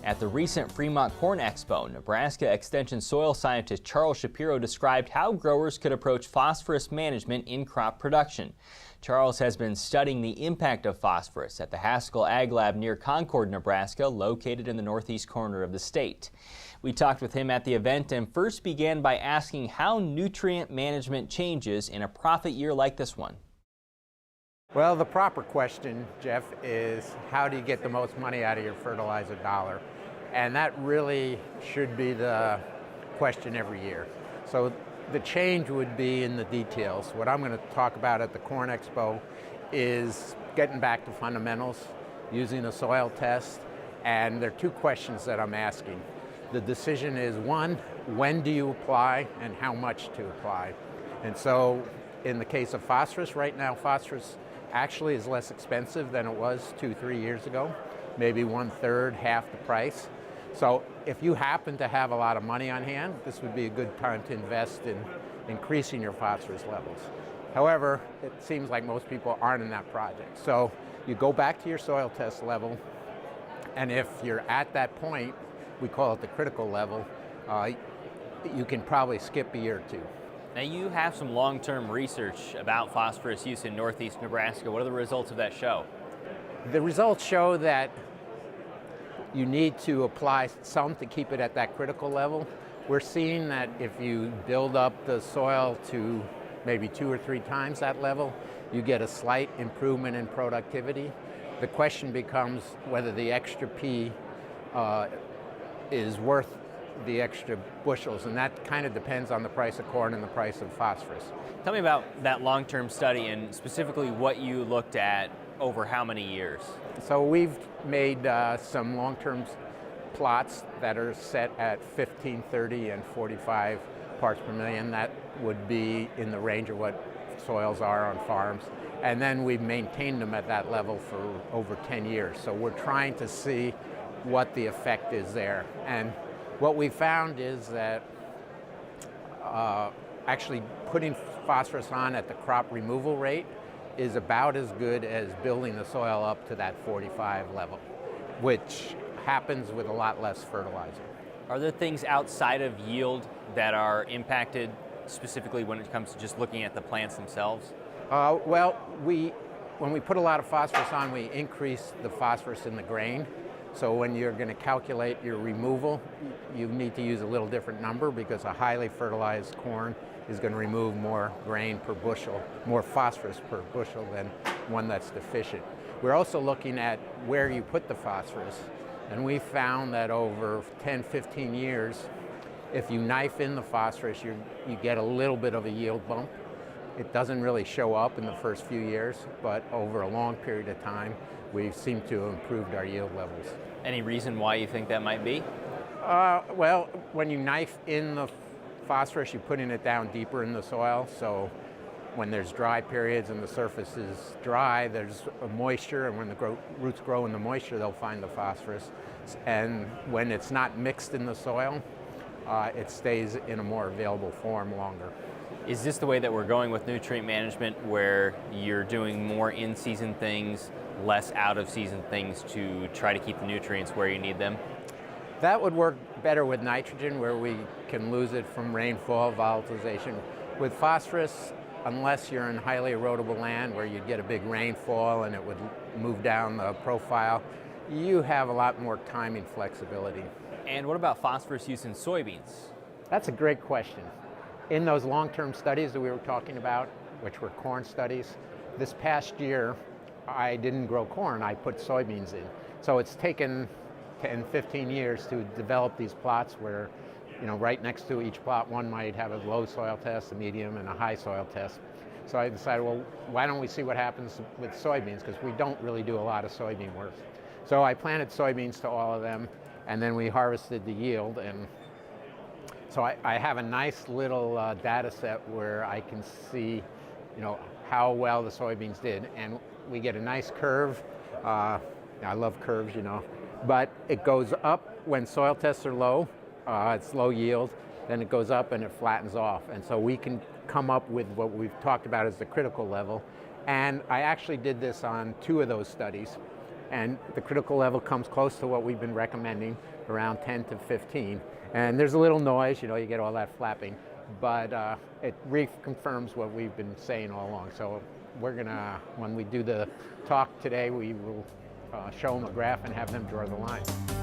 At the recent Fremont Corn Expo, Nebraska Extension soil scientist Charles Shapiro described how growers could approach phosphorus management in crop production. Charles has been studying the impact of phosphorus at the Haskell Ag Lab near Concord, Nebraska, located in the northeast corner of the state. We talked with him at the event and first began by asking how nutrient management changes in a profit year like this one. Well, the proper question, Jeff, is how do you get the most money out of your fertilizer dollar? And that really should be the question every year. So the change would be in the details. What I'm going to talk about at the Corn Expo is getting back to fundamentals, using a soil test, and there are two questions that I'm asking. The decision is, one, when do you apply and how much to apply? And so in the case of phosphorus, right now phosphorus actually is less expensive than it was 2-3 years ago, maybe 1/3, half the price. So if you happen to have a lot of money on hand, this would be a good time to invest in increasing your phosphorus levels. However, it seems like most people aren't in that project. So you go back to your soil test level, and if you're at that point, we call it the critical level, you can probably skip a year or two. Now you have some long-term research about phosphorus use in northeast Nebraska. What do the results of that show? The results show that you need to apply some to keep it at that critical level. We're seeing that if you build up the soil to maybe 2 or 3 times that level, you get a slight improvement in productivity. The question becomes whether the extra P is worth the extra bushels, and that kind of depends on the price of corn and the price of phosphorus. Tell me about that long-term study and specifically what you looked at over how many years? So we've made some long-term plots that are set at 15, 30, and 45 parts per million. That would be in the range of what soils are on farms. And then we've maintained them at that level for over 10 years. So we're trying to see what the effect is there. And what we found is that actually putting phosphorus on at the crop removal rate is about as good as building the soil up to that 45 level, which happens with a lot less fertilizer. Are there things outside of yield that are impacted specifically when it comes to just looking at the plants themselves? Well, when we put a lot of phosphorus on, we increase the phosphorus in the grain. So when you're going to calculate your removal, you need to use a little different number because a highly fertilized corn is going to remove more grain per bushel, more phosphorus per bushel than one that's deficient. We're also looking at where you put the phosphorus, and we found that over 10-15 years, if you knife in the phosphorus, you get a little bit of a yield bump. It doesn't really show up in the first few years, but over a long period of time, we seem to have improved our yield levels. Any reason why you think that might be? Well, when you knife in the phosphorus, you're putting it down deeper in the soil. So when there's dry periods and the surface is dry, there's a moisture, and when the roots grow in the moisture, they'll find the phosphorus. And when it's not mixed in the soil, it stays in a more available form longer. Is this the way that we're going with nutrient management, where you're doing more in-season things, less out-of-season things to try to keep the nutrients where you need them? That would work better with nitrogen, where we can lose it from rainfall, volatilization. With phosphorus, unless you're in highly erodible land where you'd get a big rainfall and it would move down the profile, you have a lot more timing flexibility. And what about phosphorus use in soybeans? That's a great question. In those long-term studies that we were talking about, which were corn studies, this past year I didn't grow corn, I put soybeans in. So it's taken 10-15 years to develop these plots where, right next to each plot, one might have a low soil test, a medium, and a high soil test. So I decided, well, why don't we see what happens with soybeans, because we don't really do a lot of soybean work. So I planted soybeans to all of them, and then we harvested the yield. And so I have a nice little data set where I can see, how well the soybeans did. And we get a nice curve. I love curves, but it goes up when soil tests are low. It's low yield. Then it goes up and it flattens off. And so we can come up with what we've talked about as the critical level. And I actually did this on 2 of those studies. And the critical level comes close to what we've been recommending, around 10 to 15. And there's a little noise, you know, you get all that flapping, but it reconfirms what we've been saying all along. So we're gonna, when we do the talk today, we will show them a graph and have them draw the line.